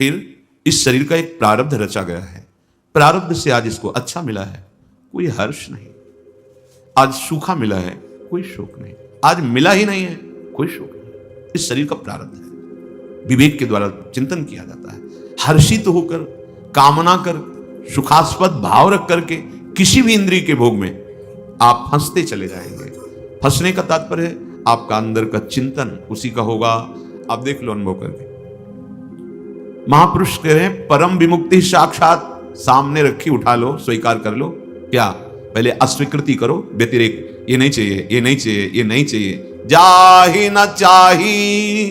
फिर इस शरीर का एक प्रारब्ध रचा गया है, प्रारब्ध से आज इसको अच्छा मिला है, कोई हर्ष नहीं। आज सूखा मिला है, कोई शोक नहीं। आज मिला ही नहीं है, कोई शोक नहीं। इस शरीर का प्रारब्ध है, विवेक के द्वारा चिंतन किया जाता है। हर्षित होकर, कामना कर, सुखास्पद भाव रख करके किसी भी इंद्रिय के भोग में आप फंसते चले जाएंगे। फंसने का तात्पर्य है आपका अंदर का चिंतन उसी का होगा। आप देख लो अनुभव करके। महापुरुष कह रहे हैं परम विमुक्ति साक्षात सामने रखी, उठा लो, स्वीकार कर लो। क्या? पहले अस्वीकृति करो, व्यतिरेक, ये नहीं चाहिए, ये नहीं चाहिए, ये नहीं चाहिए, जाहि न चाही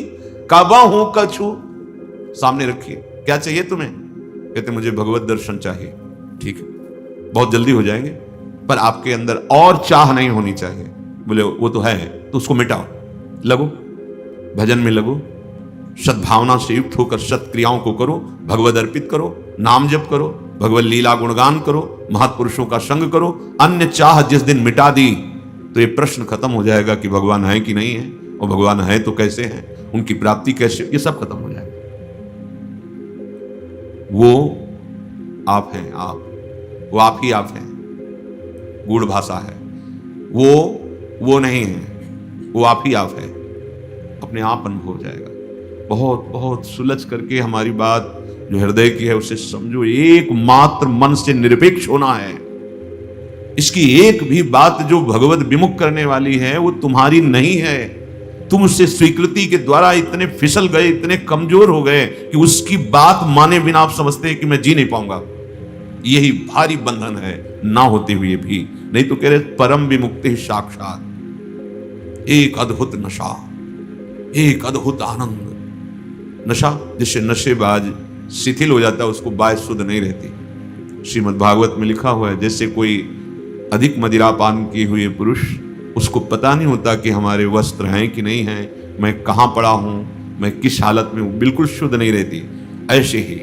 कबहू कछु, सामने रखिए। क्या चाहिए तुम्हें? कहते मुझे भगवत दर्शन चाहिए। ठीक है, बहुत जल्दी हो जाएंगे, पर आपके अंदर और चाह नहीं होनी चाहिए। बोले वो तो है, तो उसको मिटाओ। लगो भजन में, लगो सद्भावना से युक्त होकर सत्क्रियाओं को करो, भगवद अर्पित करो, नाम जप करो, भगवत लीला गुणगान करो, महत्पुरुषों का संग करो। अन्य चाह जिस दिन मिटा दी तो ये प्रश्न खत्म हो जाएगा कि भगवान है कि नहीं है, और भगवान है तो कैसे हैं, उनकी प्राप्ति कैसे, ये सब खत्म हो जाएगा। वो आप हैं, वो आप ही आप हैं। गूढ़ भाषा है, वो नहीं है, वो आप ही आप है। अपने आप अनुभव हो जाएगा। बहुत बहुत सुलझ करके हमारी बात जो हृदय की है उसे समझो। एकमात्र मन से निरपेक्ष होना है। इसकी एक भी बात जो भगवत विमुख करने वाली है वो तुम्हारी नहीं है। तुम उससे स्वीकृति के द्वारा इतने फिसल गए, इतने कमजोर हो गए कि उसकी बात माने बिना आप समझते हैं कि मैं जी नहीं पाऊंगा। यही भारी बंधन है, ना होते हुए भी। नहीं तो कह रहे परम विमुक्ति साक्षात, एक अद्भुत नशा, एक अद्भुत आनंद। नशा जिससे नशेबाज शिथिल हो जाता है, उसको बाय शुद्ध नहीं रहती। श्रीमद् भागवत में लिखा हुआ है जैसे कोई अधिक मदिरापान किए हुए पुरुष, उसको पता नहीं होता कि हमारे वस्त्र हैं कि नहीं हैं, मैं कहाँ पड़ा हूं, मैं किस हालत में हूं, बिल्कुल शुद्ध नहीं रहती। ऐसे ही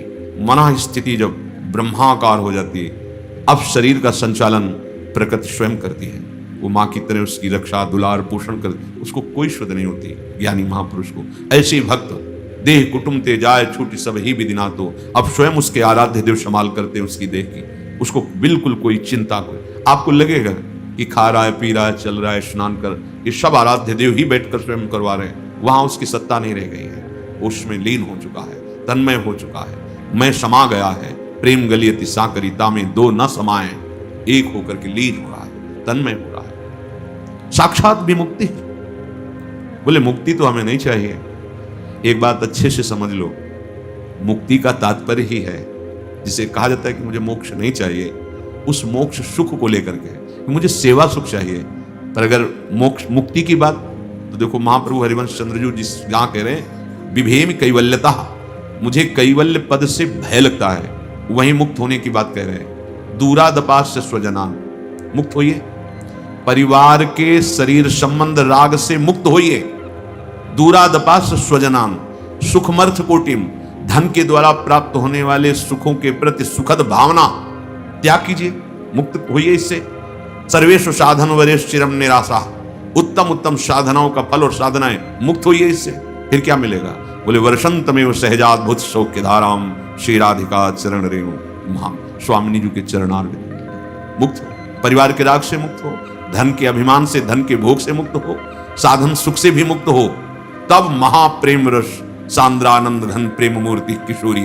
मना स्थिति जब ब्रह्माकार हो जाती है, अब शरीर का संचालन प्रकृति स्वयं करती है। वो माँ की तरह उसकी रक्षा, दुलार, पोषण कर, उसको कोई शुद्ध नहीं होती ज्ञानी महापुरुष को। ऐसे ही भक्त देह कुटुंब ते जाए छूटी सब ही विदिना, तो अब स्वयं उसके आराध्य देव संभाल करते हैं उसकी देह की। उसको बिल्कुल कोई चिंता, कोई आपको लगेगा कि खा रहा है, पी रहा है, चल रहा है, स्नान कर, ये सब आराध्य देव ही बैठकर स्वयं करवा रहे हैं। वहां उसकी सत्ता नहीं रह गई है, उसमें लीन हो चुका है, तन्मय हो चुका है, मैं समा गया है। प्रेम गलियति साकरिता में दो न समाए, एक होकर के लीन हो रहा है, तन्मय हो रहा है। साक्षात विमुक्ति। बोले मुक्ति तो हमें नहीं चाहिए। एक बात अच्छे से समझ लो, मुक्ति का तात्पर्य ही है जिसे कहा जाता है कि मुझे मोक्ष नहीं चाहिए, उस मोक्ष सुख को लेकर के, मुझे सेवा सुख चाहिए। पर अगर मोक्ष मुक्ति की बात, तो देखो महाप्रभु हरिवंश चंद्रजू जिस जहां कह रहे हैं विभेम कैवल्यता, मुझे कैवल्य पद से भय लगता है, वहीं मुक्त होने की बात कह रहे हैं। दूरादपास से स्वजनान, मुक्त होइए। परिवार के शरीर संबंध राग से मुक्त होइए। दूरादपास स्वजनान, सुखमर्थ कोटिम, धन के द्वारा प्राप्त होने वाले सुखों के प्रति सुखद भावना त्याग कीजिए, मुक्त होइए इससे। सर्वेषु साधन वरेश चिरम निराशा, उत्तम उत्तम साधनाओं का फल और साधनाएं, मुक्त होइए इससे। फिर क्या मिलेगा? बोले वर्षंतमेव सहजाद्भुत सौख्य धाराम श्री राधिका चरण रेणु महाम, स्वामिनी जी के चरणार्विंद। मुक्त हो, परिवार के राग से मुक्त हो, धन के अभिमान से, धन के भोग से मुक्त हो, साधन सुख से भी मुक्त हो, तब महाप्रेम रस सांद्रानंद घन प्रेम मूर्ति किशोरी,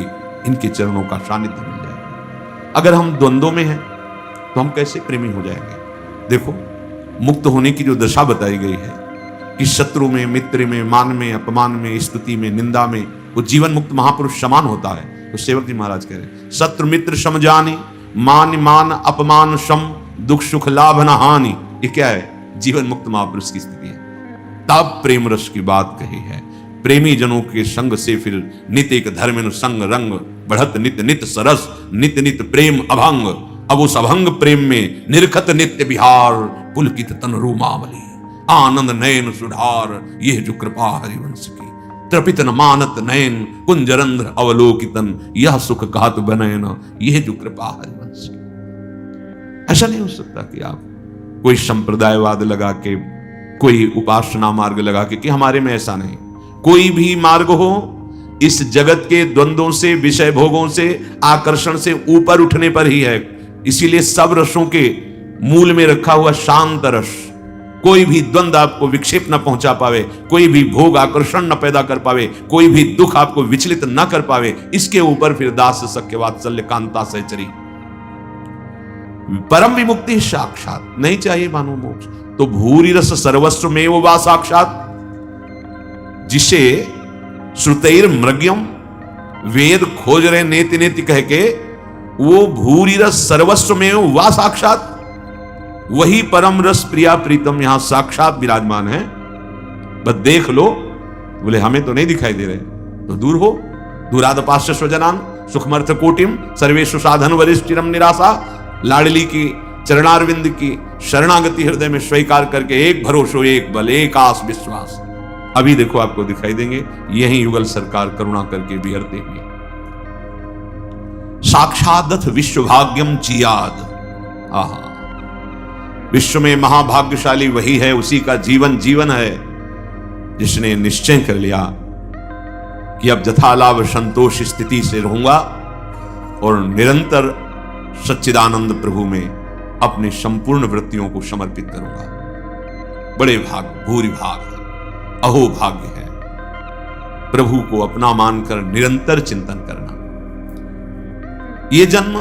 इनके चरणों का सानिध्य मिल जाएगा। अगर हम द्वंद्वों में हैं तो हम कैसे प्रेमी हो जाएंगे? देखो, मुक्त होने की जो दशा बताई गई है कि शत्रु में, मित्र में, मान में, अपमान में, स्तुति में, निंदा में, वो जीवन मुक्त महापुरुष समान होता है। तो सेवक जी महाराज कह रहे हैं शत्रु मित्र सम जानी, मान मान अपमान सम, दुख सुख लाभ न हानि। ये क्या है? जीवन मुक्त महापुरुष की स्थिति है। तब प्रेम रस की बात कही है। प्रेमी जनों के संग से फिर नित एक धर्म संग रंग, बढ़त नित नित सरस, नित नित प्रेम अभंग। अब उस अभंग प्रेम में निरखत नित्य बिहार, पुलकित तन रूमावली, आनंद नयन सुधार, यह जो कृपा हरिवंश की। त्रपित न मानत नयन, कुंजरंध्र अवलोकितन, यह सुख कहत बनयन, यह जो कृपा हरिवंश की। ऐसा नहीं हो सकता कि आप कोई संप्रदायवाद लगा के, कोई उपासना मार्ग लगा के कि हमारे में ऐसा नहीं। कोई भी मार्ग हो, इस जगत के द्वंद्वों से, विषय भोगों से, आकर्षण से ऊपर उठने पर ही है। इसीलिए सब रसों के मूल में रखा हुआ शांत रस। कोई भी द्वंद्व आपको विक्षेप न पहुंचा पावे, कोई भी भोग आकर्षण न पैदा कर पावे, कोई भी दुख आपको विचलित न कर पावे। इसके ऊपर फिर दास सख्य वात्सल्य कांता सहचरी। परम विमुक्ति साक्षात, नहीं चाहिए मानो मोक्ष तो भूरि रस सर्वस्व में वो वा साक्षात, जिसे श्रुतैर मृग्यम वेद खोज रहे नेति नेति कह के, वो भूरि रस सर्वस्व में वा साक्षात, वही परम रस प्रिया प्रीतम यहां साक्षात विराजमान है। बस देख लो। बोले हमें तो नहीं दिखाई दे रहे, तो दूर हो। दूरादपाश्य स्वजनान सुखमर्थ कोटिम सर्वेषु साधन वरिष्ठिरम निराशा। लाडली की चरणारविंद की शरणागति हृदय में स्वीकार करके एक भरोसो, एक बल, एक आस विश्वास। अभी देखो आपको दिखाई देंगे। यही युगल सरकार करुणा करके बिहरते हुए साक्षात विश्व भाग्यम चियाद। आहा, विश्व में महाभाग्यशाली वही है, उसी का जीवन जीवन है, जिसने निश्चय कर लिया कि अब जथालाभ संतोष स्थिति से रहूंगा और निरंतर सच्चिदानंद प्रभु में अपनी संपूर्ण वृत्तियों को समर्पित करूंगा। बड़े भाग, भूरि भाग है, अहो भाग्य है प्रभु को अपना मानकर निरंतर चिंतन करना। ये जन्म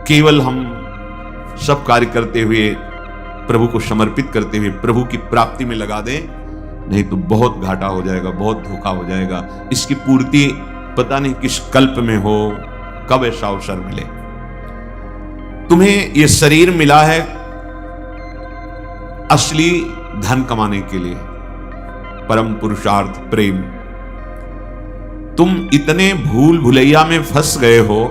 केवल हम सब कार्य करते हुए, प्रभु को समर्पित करते हुए प्रभु की प्राप्ति में लगा दें, नहीं तो बहुत घाटा हो जाएगा, बहुत धोखा हो जाएगा। इसकी पूर्ति पता नहीं किस कल्प में हो, कब ऐसा अवसर मिले। तुम्हें यह शरीर मिला है असली धन कमाने के लिए, परम पुरुषार्थ प्रेम। तुम इतने भूल भुलैया में फंस गए हो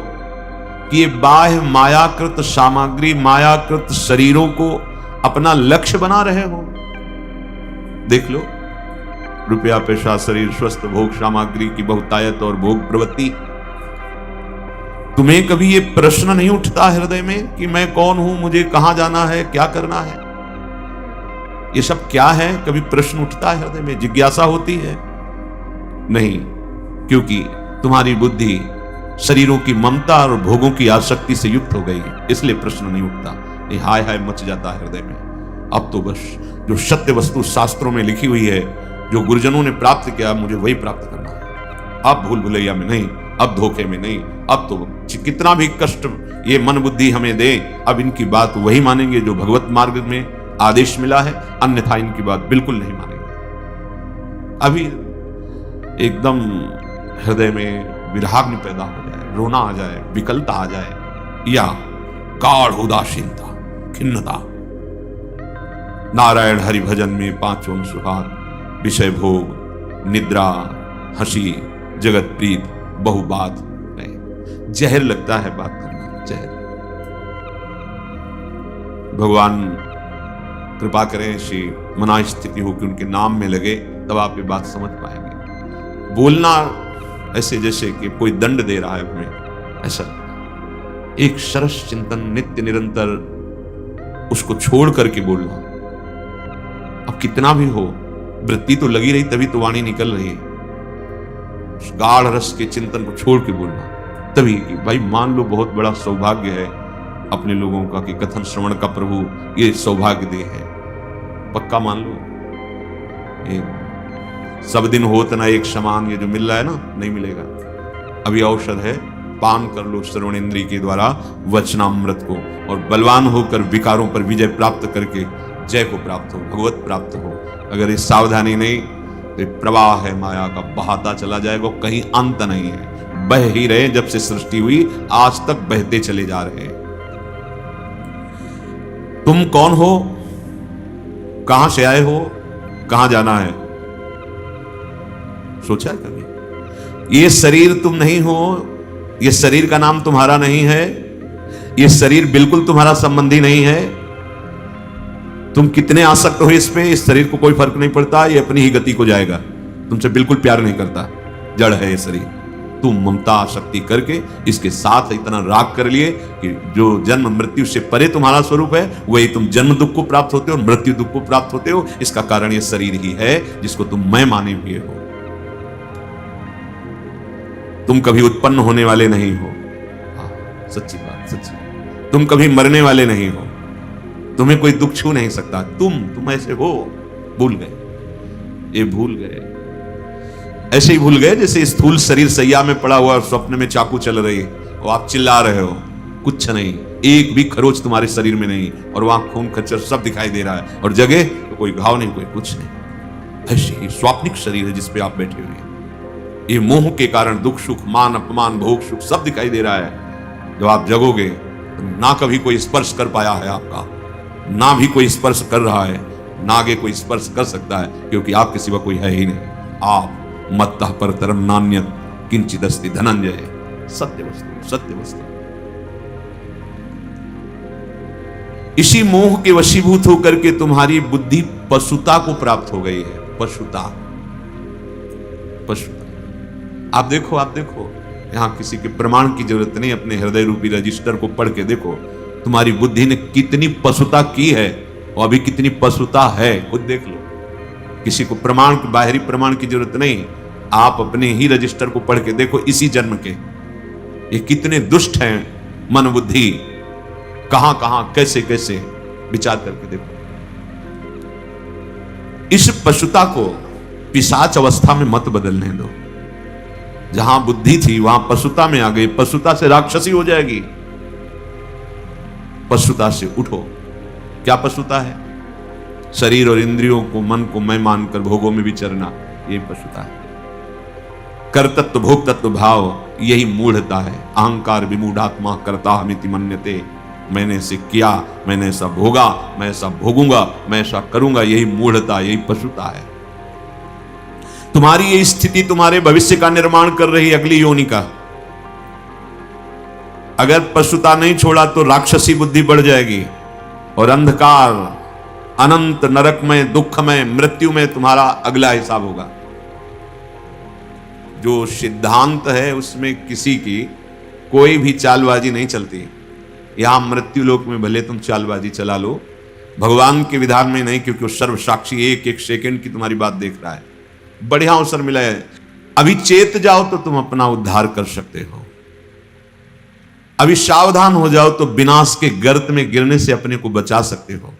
कि ये बाह्य मायाकृत सामग्री, मायाकृत शरीरों को अपना लक्ष्य बना रहे हो। देख लो, रुपया पैसा शरीर स्वस्थ भोग सामग्री की बहुतायत और भोग प्रवृत्ति। तुम्हें कभी ये प्रश्न नहीं उठता हृदय में कि मैं कौन हूं, मुझे कहां जाना है, क्या करना है, ये सब क्या है? कभी प्रश्न उठता है हृदय में, जिज्ञासा होती है? नहीं, क्योंकि तुम्हारी बुद्धि शरीरों की ममता और भोगों की आसक्ति से युक्त हो गई, इसलिए प्रश्न नहीं उठता। ये हाय हाय मच जाता है हृदय में। अब तो बस जो सत्य वस्तु शास्त्रों में लिखी हुई है, जो गुरुजनों ने प्राप्त किया, मुझे वही प्राप्त करना है। अब भूल भुलैया में नहीं, अब धोखे में नहीं। अब तो कितना भी कष्ट ये मन बुद्धि हमें दे, अब इनकी बात वही मानेंगे जो भगवत मार्ग में आदेश मिला है, अन्यथा इनकी बात बिल्कुल नहीं मानेंगे। अभी एकदम हृदय में विराग पैदा हो जाए, रोना आ जाए, विकलता आ जाए, या गाढ़ उदासीनता, खिन्नता। नारायण हरि भजन में पांचों सुहाग, विषय भोग, निद्रा, हंसी, जगत प्रीत, बहु बात नहीं। जहर लगता है बात करना, जहर। भगवान कृपा करें, ऐसी मना स्थिति हो कि उनके नाम में लगे, तब आप ये बात समझ पाएंगे। बोलना ऐसे जैसे कि कोई दंड दे रहा है हमें, ऐसा एक सरस चिंतन नित्य निरंतर उसको छोड़ करके बोलना। अब कितना भी हो, वृत्ति तो लगी रही, तभी तो वाणी निकल रही है। उस गाढ़ रस के चिंतन को छोड़ के बोलना, तभी कि भाई मान लो बहुत बड़ा सौभाग्य है अपने लोगों का कि कथन श्रवण का प्रभु ये सौभाग्य दे है। पक्का मान लो, ये सब दिन होत ना एक समान, ये जो मिल रहा है ना, नहीं मिलेगा। अभी अवसर है, पान कर लो श्रवण इंद्रिय के द्वारा वचनामृत को, और बलवान होकर विकारों पर विजय प्राप्त करके जय को प्राप्त हो, भगवत प्राप्त हो। अगर इस सावधानी नहीं तो प्रवाह है माया का, बहाता चला जाएगा, कहीं अंत नहीं है। बह ही रहे, जब से सृष्टि हुई आज तक बहते चले जा रहे हैं। तुम कौन हो, कहां से आए हो, कहां जाना है, सोचा है कभी? ये शरीर तुम नहीं हो, ये शरीर का नाम तुम्हारा नहीं है, ये शरीर बिल्कुल तुम्हारा संबंधी नहीं है। तुम कितने आसक्त हो इस पे, इस शरीर को कोई फर्क नहीं पड़ता, ये अपनी ही गति को जाएगा, तुमसे बिल्कुल प्यार नहीं करता, जड़ है ये शरीर। तुम ममता आसक्ति करके इसके साथ इतना राग कर लिए कि जो जन्म मृत्यु से परे तुम्हारा स्वरूप है, वही तुम जन्म दुख को प्राप्त होते हो और मृत्यु दुख को प्राप्त होते हो। इसका कारण ये शरीर ही है जिसको तुम मैं माने हुए हो। तुम कभी उत्पन्न होने वाले नहीं हो। हाँ, सच्ची बात, सच्ची। तुम कभी मरने वाले नहीं हो, तुम्हें कोई दुख छू नहीं सकता। तुम ऐसे हो, भूल गए, ये भूल गए। ऐसे ही भूल गए जैसे स्थूल शरीर सैया में पड़ा हुआ, स्वप्न में चाकू चल रही है और आप चिल्ला रहे हो, कुछ नहीं, एक भी खरोच तुम्हारे शरीर में नहीं, और वहां खून खच्चर सब दिखाई दे रहा है, और जगह तो कोई घाव नहीं, कोई कुछ नहीं। ऐसे ही स्वाप्निक शरीर है जिसपे आप बैठे हुए हैं। ये मोह के कारण दुख सुख, मान अपमान, भोग सुख सब दिखाई दे रहा है। जब आप जगोगे तो ना कभी कोई स्पर्श कर पाया है आपका, ना भी कोई स्पर्श कर रहा है, ना आगे कोई स्पर्श कर सकता है, क्योंकि आपके सिवा कोई है ही नहीं। आप मत्तः परतरम नान्यत् किंचिदस्ति धनंजय, सत्य वस्तु, सत्य वस्तु। इसी मोह के वशीभूत होकर के तुम्हारी बुद्धि पशुता को प्राप्त हो गई है। पशुता, पशुता। आप देखो, आप देखो, यहां किसी के प्रमाण की जरूरत नहीं, अपने हृदय रूपी रजिस्टर को पढ़ के देखो, तुम्हारी बुद्धि ने कितनी पशुता की है और अभी कितनी पशुता है, खुद देख लो। किसी को प्रमाण, बाहरी प्रमाण की जरूरत नहीं, आप अपने ही रजिस्टर को पढ़ के देखो, इसी जन्म के ये कितने दुष्ट हैं मन बुद्धि, कहां कहां कैसे कैसे, विचार करके देखो। इस पशुता को पिशाच अवस्था में मत बदलने दो। जहां बुद्धि थी वहां पशुता में आ गई, पशुता से राक्षसी हो जाएगी। पशुता से उठो। क्या पशुता है? शरीर और इंद्रियों को, मन को मैं मानकर भोगों में विचरना, यही पशुता है। कर्तृत्व भोक्तत्व भाव, यही मूढ़ता है। अहंकार विमूढ़ात्मा कर्ता हमिति मन्यते, मैंने ऐसे किया, मैंने ऐसा भोगा, मैं ऐसा भोगूंगा, मैं ऐसा करूंगा, यही मूढ़ता, यही पशुता है। तुम्हारी ये स्थिति तुम्हारे भविष्य का निर्माण कर रही है, अगली योनि का। अगर पशुता नहीं छोड़ा तो राक्षसी बुद्धि बढ़ जाएगी और अंधकार, अनंत नरक में, दुख में, मृत्यु में तुम्हारा अगला हिसाब होगा। जो सिद्धांत है उसमें किसी की कोई भी चालबाजी नहीं चलती। यहां मृत्यु लोक में भले तुम चालबाजी चला लो, भगवान के विधान में नहीं, क्योंकि वो सर्वसाक्षी एक एक सेकंड की तुम्हारी बात देख रहा है। बढ़िया अवसर मिला है, अभी चेत जाओ तो तुम अपना उद्धार कर सकते हो। अभी सावधान हो जाओ तो विनाश के गर्त में गिरने से अपने को बचा सकते हो।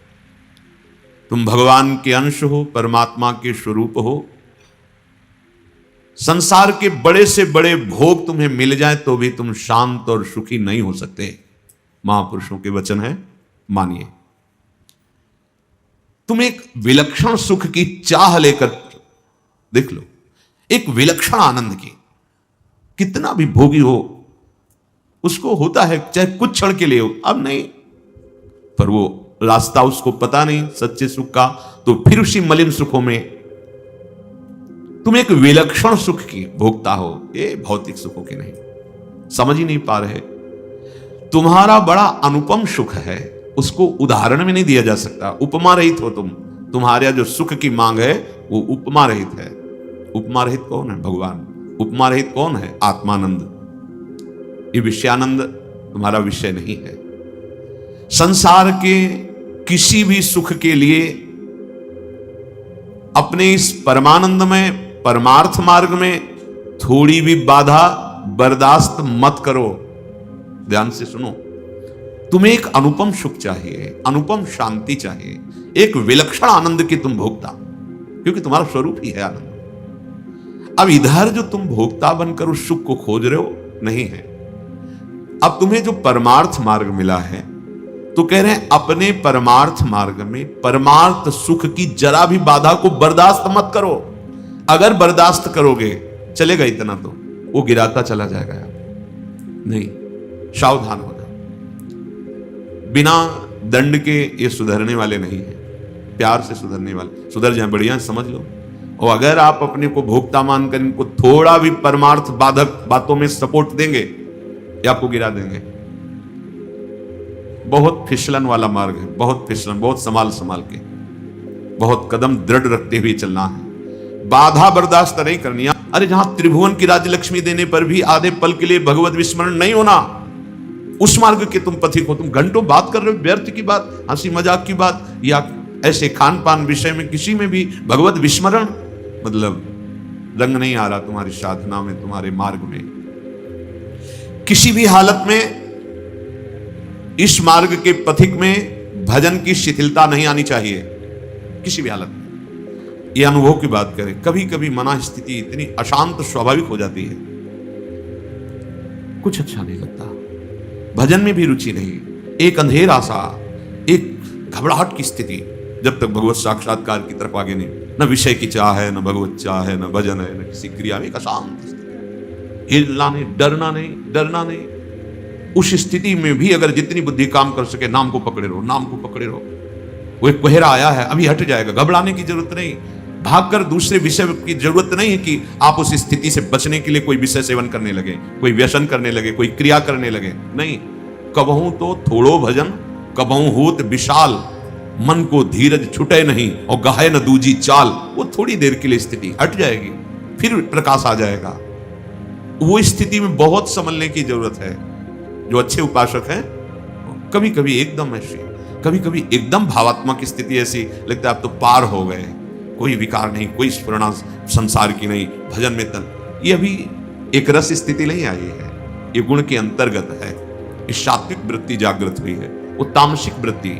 तुम भगवान के अंश हो, परमात्मा के स्वरूप हो। संसार के बड़े से बड़े भोग तुम्हें मिल जाए तो भी तुम शांत और सुखी नहीं हो सकते। महापुरुषों के वचन है, मानिए। तुम एक विलक्षण सुख की चाह लेकर देख लो, एक विलक्षण आनंद की। कितना भी भोगी हो उसको होता है, चाहे कुछ क्षण के लिए हो, अब नहीं, पर वो रास्ता उसको पता नहीं सच्चे सुख का, तो फिर उसी मलिन सुखों में तुम एक विलक्षण सुख की भोगता हो। ये भौतिक सुखों की नहीं, समझ ही नहीं पा रहे। तुम्हारा बड़ा अनुपम सुख है, उसको उदाहरण में नहीं दिया जा सकता। उपमा रहित हो तुम। तुम्हारा जो सुख की मांग है वो उपमा रहित है। उपमा रहित कौन है? भगवान। उपमा रहित कौन है? आत्मानंद। ये विषयानंद तुम्हारा विषय नहीं है। संसार के किसी भी सुख के लिए अपने इस परमानंद में, परमार्थ मार्ग में थोड़ी भी बाधा बर्दाश्त मत करो। ध्यान से सुनो, तुम्हें एक अनुपम सुख चाहिए, अनुपम शांति चाहिए, एक विलक्षण आनंद की तुम भोक्ता, क्योंकि तुम्हारा स्वरूप ही है आनंद। अब इधर जो तुम भोक्ता बनकर उस सुख को खोज रहे हो, नहीं है। अब तुम्हें जो परमार्थ मार्ग मिला है, तो कह रहे हैं अपने परमार्थ मार्ग में परमार्थ सुख की जरा भी बाधा को बर्दाश्त मत करो। अगर बर्दाश्त करोगे, चलेगा इतना तो वो गिराता चला जाएगा यार। नहीं, सावधान हो जाओ। बिना दंड के ये सुधरने वाले नहीं है, प्यार से सुधरने वाले। सुधर जाए, बढ़िया समझ लो। और अगर आप अपने को भोक्ता मानकर इनको थोड़ा भी परमार्थ बाधक बातों में सपोर्ट देंगे, ये आपको गिरा देंगे। बहुत फिसलन वाला मार्ग है, बहुत फिसलन, बहुत संभाल संभाल के, बहुत कदम दृढ़ रखते हुए चलना है। बाधा बर्दाश्त नहीं करनी। अरे जहां त्रिभुवन की राज्य लक्ष्मी देने पर भी आधे पल के लिए भगवत विस्मरण नहीं होना, उस मार्ग के तुम पथिक हो। तुम घंटों बात कर रहे हो व्यर्थ की बात, हंसी मजाक की बात, या ऐसे खान पान विषय में किसी में भी भगवत विस्मरण, मतलब रंग नहीं आ रहा तुम्हारी साधना में, तुम्हारे मार्ग में। किसी भी हालत में इस मार्ग के पथिक में भजन की शिथिलता नहीं आनी चाहिए, किसी भी हालत में। यह अनुभव की बात करें, कभी कभी मना स्थिति इतनी अशांत स्वाभाविक हो जाती है, कुछ अच्छा नहीं लगता, भजन में भी रुचि नहीं, एक अंधेरा सा, एक घबराहट की स्थिति, जब तक भगवत साक्षात्कार की तरफ आगे नहीं, न विषय की चाह है, न भगवत चाह है, न भजन है, न किसी क्रिया में, एक अशांत स्थिति, हिलना नहीं, डरना नहीं, डरना नहीं। उस स्थिति में भी अगर जितनी बुद्धि काम कर सके, नाम को पकड़े रहो, नाम को पकड़े रहो। वो एक कोहरा आया है, अभी हट जाएगा, घबराने की जरूरत नहीं, भागकर दूसरे विषय की जरूरत नहीं है कि आप उस स्थिति से बचने के लिए कोई विषय सेवन करने लगे, कोई व्यसन करने लगे, कोई क्रिया करने लगे, नहीं। कबहू तो थोड़ो भजन, कबहू होत विशाल, मन को धीरज छुटे नहीं और गाहे न दूजी चाल। वो थोड़ी देर के लिए स्थिति हट जाएगी, फिर प्रकाश आ जाएगा। वो स्थिति में बहुत संभलने की जरूरत है। जो अच्छे उपासक हैं, कभी कभी एकदम ऐसी, कभी कभी एकदम भावात्मक स्थिति ऐसी लगता है आप तो पार हो गए, कोई विकार नहीं, कोई स्फुरणा संसार की नहीं, भजन में तन। ये अभी एक रस स्थिति नहीं आई है, ये गुण के अंतर्गत है। इस सात्विक वृत्ति जागृत हुई है, वो तामसिक वृत्ति,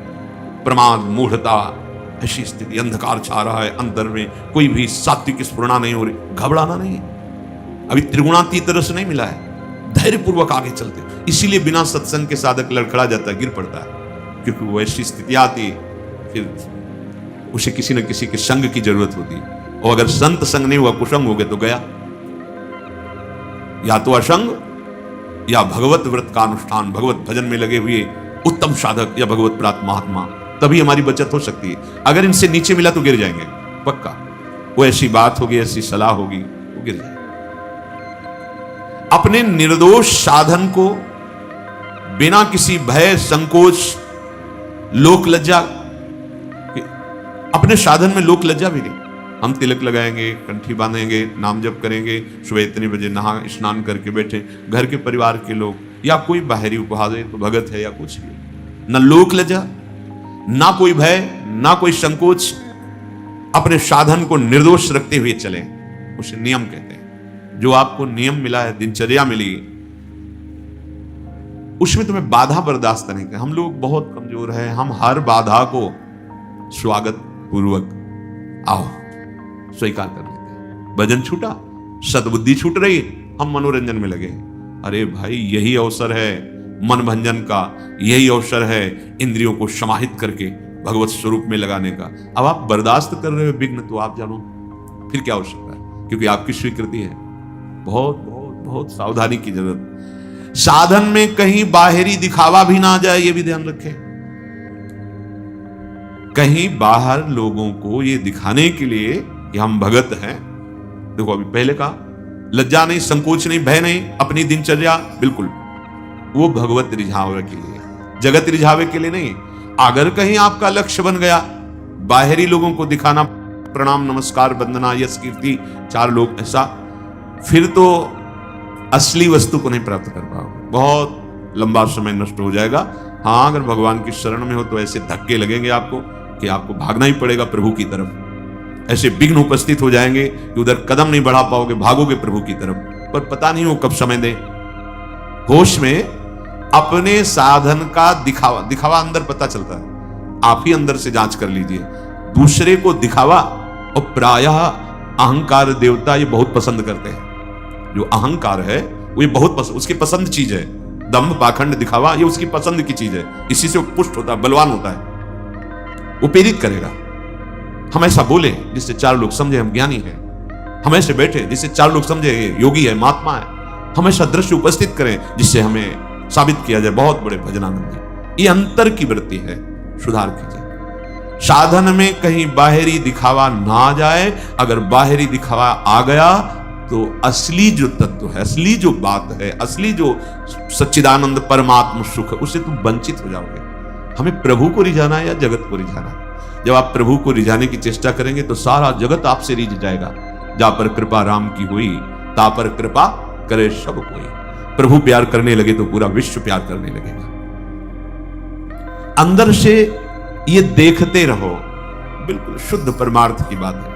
प्रमाद, मूढ़ता, ऐसी स्थिति, अंधकार छा रहा है अंदर में, कोई भी सात्विक स्फुरणा नहीं हो रही, घबराना नहीं, अभी त्रिगुणातीत रस नहीं मिला है, धैर्य पूर्वक आगे चलते। इसीलिए बिना सत्संग के साधक लड़खड़ा जाता है, गिर पड़ता है, क्योंकि वो ऐसी स्थिति आती, फिर उसे किसी न किसी के संग की जरूरत होती। और अगर संत संग नहीं हुआ, कुसंग हो गए तो गया, या तो असंग या भगवत व्रत का अनुष्ठान, भगवत भजन में लगे हुए उत्तम साधक या भगवत प्राप्त महात्मा, तभी हमारी बचत हो सकती है। अगर इनसे नीचे मिला तो गिर जाएंगे पक्का। वो ऐसी बात होगी, ऐसी सलाह होगी, वो गिर जाएंगे। अपने निर्दोष साधन को बिना किसी भय, संकोच, लोक लज्जा, अपने साधन में लोक लज्जा भी नहीं, हम तिलक लगाएंगे, कंठी बांधेंगे, नाम जप करेंगे, सुबह इतने बजे नहा स्नान करके बैठे, घर के परिवार के लोग या कोई बाहरी उपहार है तो भगत है या कुछ भी, न लोक लज्जा, ना कोई भय, ना कोई संकोच, अपने साधन को निर्दोष रखते हुए चले, उसे नियम कहते हैं। जो आपको नियम मिला है, दिनचर्या मिली, उसमें तुम्हें बाधा बर्दाश्त नहीं कर। हम लोग बहुत कमजोर हैं, हम हर बाधा को स्वागत पूर्वक आओ स्वीकार कर लेते हैं। भजन छूटा, सद्बुद्धि छूट रही, हम मनोरंजन में लगे। अरे भाई, यही अवसर है मन भंजन का, यही अवसर है इंद्रियों को समाहित करके भगवत स्वरूप में लगाने का। अब आप बर्दाश्त कर रहे हो विघ्न, तो आप जानो फिर क्या हो सकता है, क्योंकि आपकी स्वीकृति है। बहुत बहुत बहुत सावधानी की जरूरत। साधन में कहीं बाहरी दिखावा भी ना आ जाए, ये भी ध्यान रखें। कहीं बाहर लोगों को ये दिखाने के लिए कि हम भगत हैं, देखो अभी पहले का लज्जा नहीं, संकोच नहीं, भय नहीं, अपनी दिनचर्या बिल्कुल, वो भगवत रिझावे के लिए, जगत रिझावे के लिए नहीं। अगर कहीं आपका लक्ष्य बन गया बाहरी लोगों को दिखाना, प्रणाम नमस्कार वंदना यश कीर्ति, चार लोग, ऐसा, फिर तो असली वस्तु को नहीं प्राप्त कर पाओगे, बहुत लंबा समय नष्ट हो जाएगा। हाँ, अगर भगवान की शरण में हो तो ऐसे धक्के लगेंगे आपको कि आपको भागना ही पड़ेगा प्रभु की तरफ। ऐसे विघ्न उपस्थित हो जाएंगे कि उधर कदम नहीं बढ़ा पाओगे, भागोगे प्रभु की तरफ, पर पता नहीं वो कब समय दे। होश में अपने साधन का दिखावा अंदर पता चलता है, आप ही अंदर से जांच कर लीजिए। दूसरे को दिखावा, और प्रायः अहंकार देवता ये बहुत पसंद करते हैं। जो अहंकार है वो ये बहुत पसंद, उसकी पसंद चीज है। दंभ, पाखंड, दिखावा ये उसकी पसंद की चीज है, इसी से वो पुष्ट होता है, बलवान होता है, वो प्रेरित करेगा। हम ऐसा बोले जिससे चार लोग समझे हम ज्ञानी हैं, हम ऐसे बैठे जिससे चार लोग समझे योगी है, महात्मा है, हम ऐसा दृश्य उपस्थित करें जिससे हमें साबित किया जाए बहुत बड़े भजनानंदी। ये अंतर की वृत्ति है, सुधार कीजिए। साधन में कहीं बाहरी दिखावा ना जाए। अगर बाहरी दिखावा आ गया तो असली जो तत्व है, असली जो बात है, असली जो सच्चिदानंद परमात्म सुख, उससे तुम वंचित हो जाओगे। हमें प्रभु को रिझाना है या जगत को रिझाना है? जब आप प्रभु को रिझाने की चेष्टा करेंगे तो सारा जगत आपसे रिझ जाएगा। जा पर कृपा राम की हुई, ता पर कृपा करे सब कोई। प्रभु प्यार करने लगे तो पूरा विश्व प्यार करने लगेगा। अंदर से ये देखते रहो, बिल्कुल शुद्ध परमार्थ की बात है।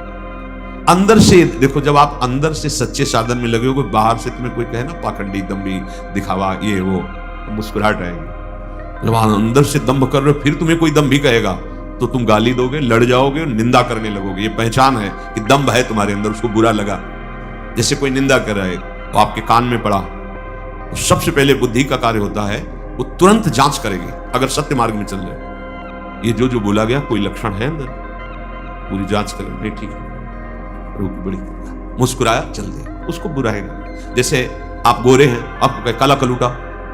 अंदर से देखो, जब आप अंदर से सच्चे साधन में लगे हो, कोई बाहर से तुम्हें कोई कहे ना पाखंडी, दम्भी, दिखावा, ये वो, तो मुस्कुराहट आएगी। जब आप अंदर से दम्भ कर रहे हो, फिर तुम्हें कोई दम्भी कहेगा तो तुम गाली दोगे, लड़ जाओगे, निंदा करने लगोगे। ये पहचान है कि दम्भ है तुम्हारे अंदर, उसको बुरा लगा। जैसे कोई निंदा कर रहा है तो आपके कान में पड़ा, तो सबसे पहले बुद्धि का कार्य होता है, वो तुरंत जांच करेगी अगर सत्य मार्ग में चल रहे, ये जो बोला गया कोई लक्षण है अंदर, पूरी जांच करें, नहीं ठीक है, रुक, बड़ी मुस्कुराया, चल दे, उसको बुरा है ना। जैसे आप गोरे हैं, आपको कहे काला कलूटा,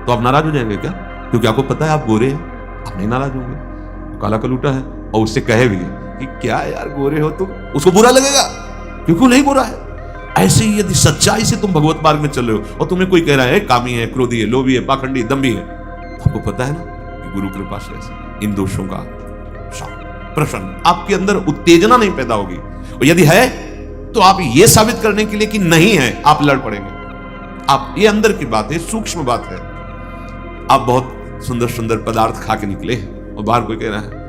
तो आप नाराज हो जाएंगे क्या? क्योंकि आपको पता है आप गोरे हैं, आप नहीं नाराज होंगे। काला कलूटा है और उससे कहे भी कि क्या यार गोरे हो तुम, उसको बुरा लगेगा, क्योंकि नहीं बुरा है। ऐसे ही यदि सच्चाई से तुम भगवत मार्ग में चल रहे हो और तुम्हें कोई कह रहा है कामी है, क्रोधी है, लोभी है, पाखंडी, दम्भी है, तो आपको पता है ना कि गुरु कृपा से ऐसे इन दोषों का प्रश्न आपके अंदर उत्तेजना नहीं पैदा होगी। और यदि है तो आप ये साबित करने के लिए कि नहीं है, आप लड़ पड़ेंगे। आप, ये अंदर की बात है, सूक्ष्म बात है। आप बहुत सुंदर सुंदर पदार्थ खा के निकले और बाहर कोई कह रहा है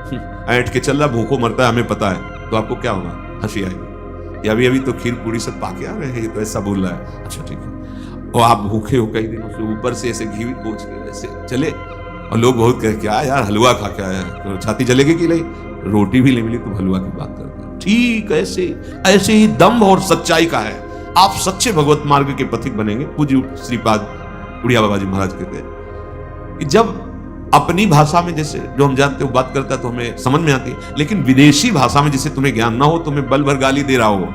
ऐंठ के चल रहा, भूखों मरता है, हमें पता है, तो आपको क्या होगा? हंसी आएगी। अभी अभी तो खीर पूरी सब पाके आ रहे हैं, ये तो ऐसा बोल रहा है, अच्छा ठीक है। और आप भूखे हो कई दिनों से, ऊपर से ऐसे घी पहुंच के ऐसे चले, और लोग बहुत कहे क्या यार हलवा खा के आया है, तो छाती जलेगी कि नहीं, रोटी भी नहीं मिली तो हलवा की बात करते हैं। ठीक ऐसे ही दम्भ और सच्चाई का है। आप सच्चे भगवत मार्ग के पथिक बनेंगे। पूज्य श्रीपाद उड़िया बाबा जी महाराज कहते हैं कि जब अपनी भाषा में जैसे जो हम जानते हो बात करता है तो हमें समझ में आती है, लेकिन विदेशी भाषा में जिसे तुम्हें ज्ञान ना हो, तुम्हें बल भर गाली दे रहा हो,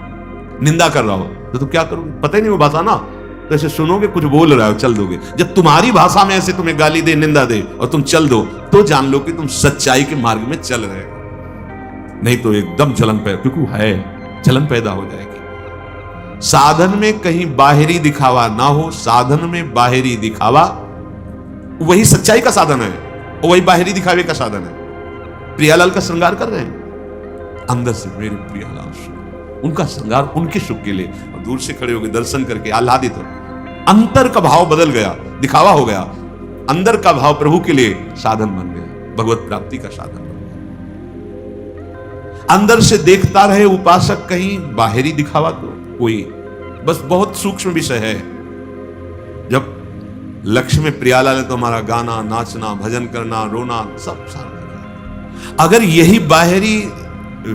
निंदा कर रहा हो, तो तुम क्या करोगे? पता ही नहीं वो भाषा ना, तो ऐसे सुनोगे, कुछ बोल रहा हो, चल दोगे। जब तुम्हारी भाषा में ऐसे तुम्हें गाली दे, निंदा दे और तुम चल दो, तो जान लो कि तुम सच्चाई के मार्ग में चल रहे हो। नहीं तो एकदम जलन पैदा, क्योंकि है जलन पैदा हो जाएगी। साधन में कहीं बाहरी दिखावा ना हो, साधन में बाहरी दिखावा वही सच्चाई का साधन है और वही बाहरी दिखावे का साधन है। प्रियालाल का श्रृंगार कर रहे हैं, अंदर से मेरे प्रियालाल, उनका श्रृंगार उनके सुख के लिए, और दूर से खड़े होकर दर्शन करके आह्लादित हो, अंतर का भाव बदल गया, दिखावा हो गया, अंदर का भाव प्रभु के लिए साधन बन गया, भगवत प्राप्ति का साधन बन गया। अंदर से देखता रहे उपासक, कहीं बाहरी दिखावा तो कोई, बस बहुत सूक्ष्म विषय है। जब लक्ष्य में प्रियालाल है तो हमारा गाना, नाचना, भजन करना, रोना सब साथ। अगर यही बाहरी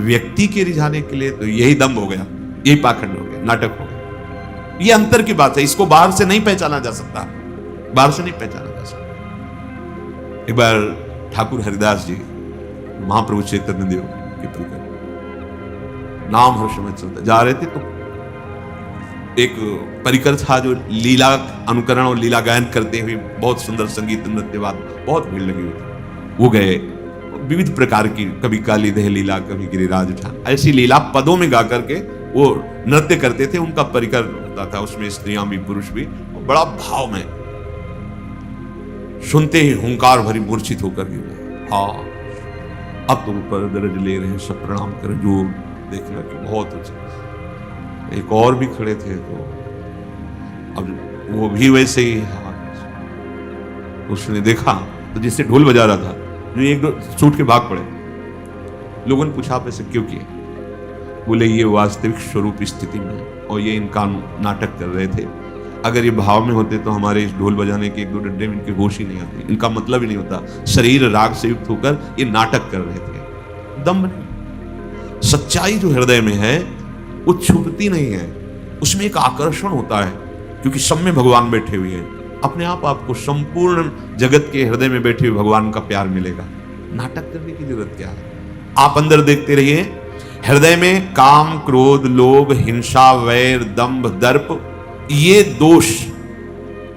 व्यक्ति के रिझाने के लिए, तो यही दम्भ हो गया, यही पाखंड हो गया, नाटक हो गया। ये अंतर की बात है, इसको बाहर से नहीं पहचाना जा सकता, बाहर से नहीं पहचाना जा सकता। एक बार ठाकुर हरिदास जी महाप्रभु चैतन्य देव के परिकर नाम हर समय चलता जा रहे थे, तो एक परिकर था जो लीला अनुकरण और लीला गायन करते हुए बहुत सुंदर संगीत नृत्यवाद, बहुत भीड़ लगी हुई थी। वो गए, विविध प्रकार की, कभी काली देह लीला, कभी गिरिराज उठान, ऐसी लीला पदों में गा करके वो नृत्य करते थे। उनका परिकर होता था, उसमें स्त्रियां भी पुरुष भी, बड़ा भाव में। सुनते ही हुंकार भरी मूर्छित होकर गिर, हाँ अब तो ऊपर दर्ज ले रहे हैं, सब प्रणाम कर, जो देखना कि बहुत अच्छा। एक और भी खड़े थे, तो अब वो भी वैसे ही, उसने देखा तो जिससे ढोल बजा रहा था, जो एक दो छूट के भाग पड़े। लोगों ने पूछा आप ऐसे क्यों किए? बोले ये वास्तविक स्वरूप स्थिति में, और ये इनका नाटक कर रहे थे। अगर ये भाव में होते तो हमारे इस ढोल बजाने के एक दो डंडे में इनके होश ही नहीं आते, इनका मतलब ही नहीं होता। शरीर राग से युक्त होकर ये नाटक कर रहे थे, दम नहीं। सच्चाई जो हृदय में है वो छुपती नहीं है, उसमें एक आकर्षण होता है, क्योंकि सब में भगवान बैठे हुए हैं। अपने आप आपको संपूर्ण जगत के हृदय में बैठे हुए भगवान का प्यार मिलेगा। नाटक करने की जरूरत क्या है? आप अंदर देखते रहिए, हृदय में काम, क्रोध, लोभ, हिंसा, वैर, दंभ, दर्प, ये दोष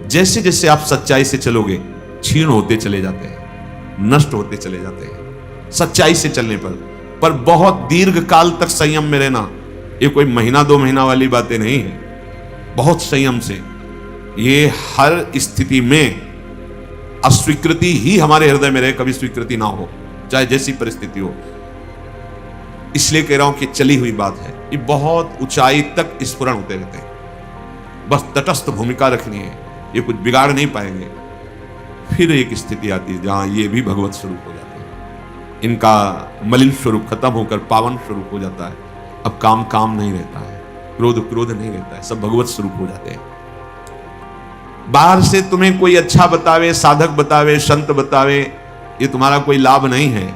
जैसे जैसे आप सच्चाई से चलोगे क्षीण होते चले जाते हैं, नष्ट होते चले जाते हैं सच्चाई से चलने पर बहुत दीर्घ काल तक संयम में रहना, ये कोई महीना दो महीना वाली बातें नहीं है। बहुत संयम से, ये हर स्थिति में अस्वीकृति ही हमारे हृदय में रहे, कभी स्वीकृति ना हो, चाहे जैसी परिस्थिति हो। इसलिए कह रहा हूं कि चली हुई बात है, ये बहुत ऊंचाई तक स्फुरण होते रहते हैं। बस तटस्थ भूमिका रखनी है, ये कुछ बिगाड़ नहीं पाएंगे। फिर एक स्थिति आती है जहां ये भी भगवत स्वरूप हो जाते हैं, इनका मलिन स्वरूप खत्म होकर पावन स्वरूप हो जाता है। अब काम काम नहीं रहता है, क्रोध क्रोध नहीं रहता है, सब भगवत स्वरूप हो जाते हैं। बाहर से तुम्हें कोई अच्छा बतावे, साधक बतावे, संत बतावे, ये तुम्हारा कोई लाभ नहीं है।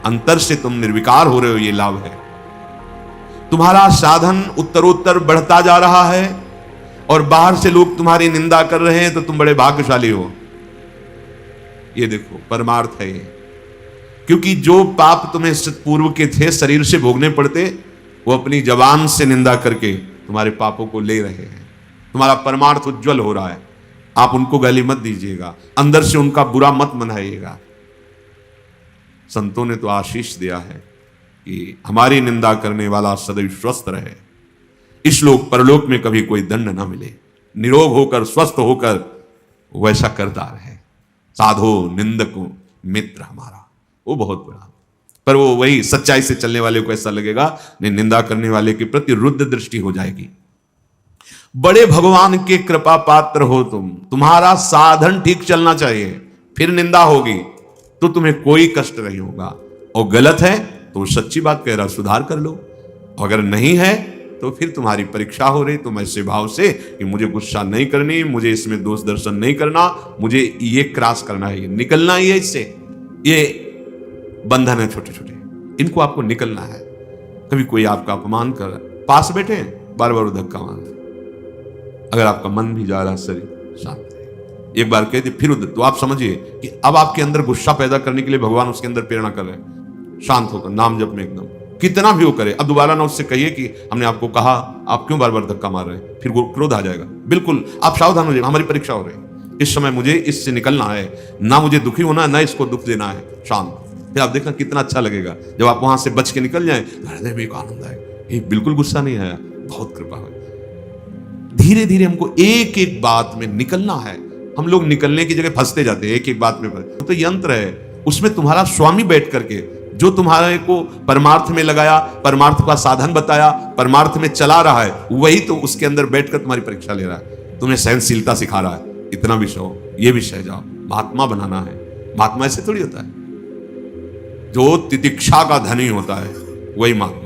अंतर से तुम निर्विकार हो रहे हो, ये लाभ है। तुम्हारा साधन उत्तरोत्तर बढ़ता जा रहा है और बाहर से लोग तुम्हारी निंदा कर रहे हैं, तो तुम बड़े भाग्यशाली हो। ये देखो परमार्थ है ये। क्योंकि जो पाप तुम्हें पूर्व के थे शरीर से भोगने पड़ते, वो अपनी जबान से निंदा करके तुम्हारे पापों को ले रहे हैं। तुम्हारा परमार्थ उज्जवल हो रहा है, आप उनको गाली मत दीजिएगा, अंदर से उनका बुरा मत मनाइएगा। संतों ने तो आशीष दिया है कि हमारी निंदा करने वाला सदैव स्वस्थ रहे, इस लोक परलोक में कभी कोई दंड ना मिले, निरोग होकर स्वस्थ होकर वैसा करता रहे। साधो निंदको मित्र हमारा, वो बहुत बड़ा। पर वो वही सच्चाई से चलने वाले को ऐसा लगेगा, निंदा करने वाले के प्रति रुद्र दृष्टि हो जाएगी। बड़े भगवान के कृपा पात्र हो तुम, तुम्हारा साधन ठीक चलना चाहिए, फिर निंदा होगी तो तुम्हें कोई कष्ट नहीं होगा। और गलत है तो सच्ची बात कह रहा, सुधार कर लो। अगर नहीं है तो फिर तुम्हारी परीक्षा हो रही, तुम ऐसे भाव से कि मुझे गुस्सा नहीं करनी, मुझे इसमें दोष दर्शन नहीं करना, मुझे ये क्रॉस करना है, निकलना ही है इससे। ये बंधन है छोटे छोटे, इनको आपको निकलना है। कभी कोई आपका अपमान कर, पास बैठे हैं, बार बार धक्का मार, अगर आपका मन भी जा रहा, शरीर शांत है, एक बार कहते फिर उधर, तो आप समझिए कि अब आपके अंदर गुस्सा पैदा करने के लिए भगवान उसके अंदर प्रेरणा कर रहे हैं। शांत होकर नाम जप में एकदम, कितना भी वो करे, अब दोबारा ना उससे कहिए कि हमने आपको कहा, आप क्यों बार बार धक्का मार रहे हैं, फिर वो क्रोध आ जाएगा। बिल्कुल आप सावधान हो जाइए, हमारी परीक्षा हो रही है, इस समय मुझे इससे निकलना है, ना मुझे दुखी होना है, ना इसको दुख देना है, शांत। फिर आप देखना कितना अच्छा लगेगा जब आप वहां से बच के निकल जाए, हृदय में एक आनंद आए, बिल्कुल गुस्सा नहीं आया, बहुत कृपा है। धीरे धीरे हमको एक एक बात में निकलना है। हम लोग निकलने की जगह फंसते जाते हैं एक एक बात में। तो यंत्र है, उसमें तुम्हारा स्वामी बैठ करके जो तुम्हारे को परमार्थ में लगाया, परमार्थ का साधन बताया, परमार्थ में चला रहा है, वही तो उसके अंदर बैठकर तुम्हारी परीक्षा ले रहा है, तुम्हें सहनशीलता सिखा रहा है। इतना भी सहो, ये भी सह जाओ, महात्मा बनाना है। महात्मा ऐसे थोड़ी होता है, जो तितिक्षा का धनी होता है वही महात्मा।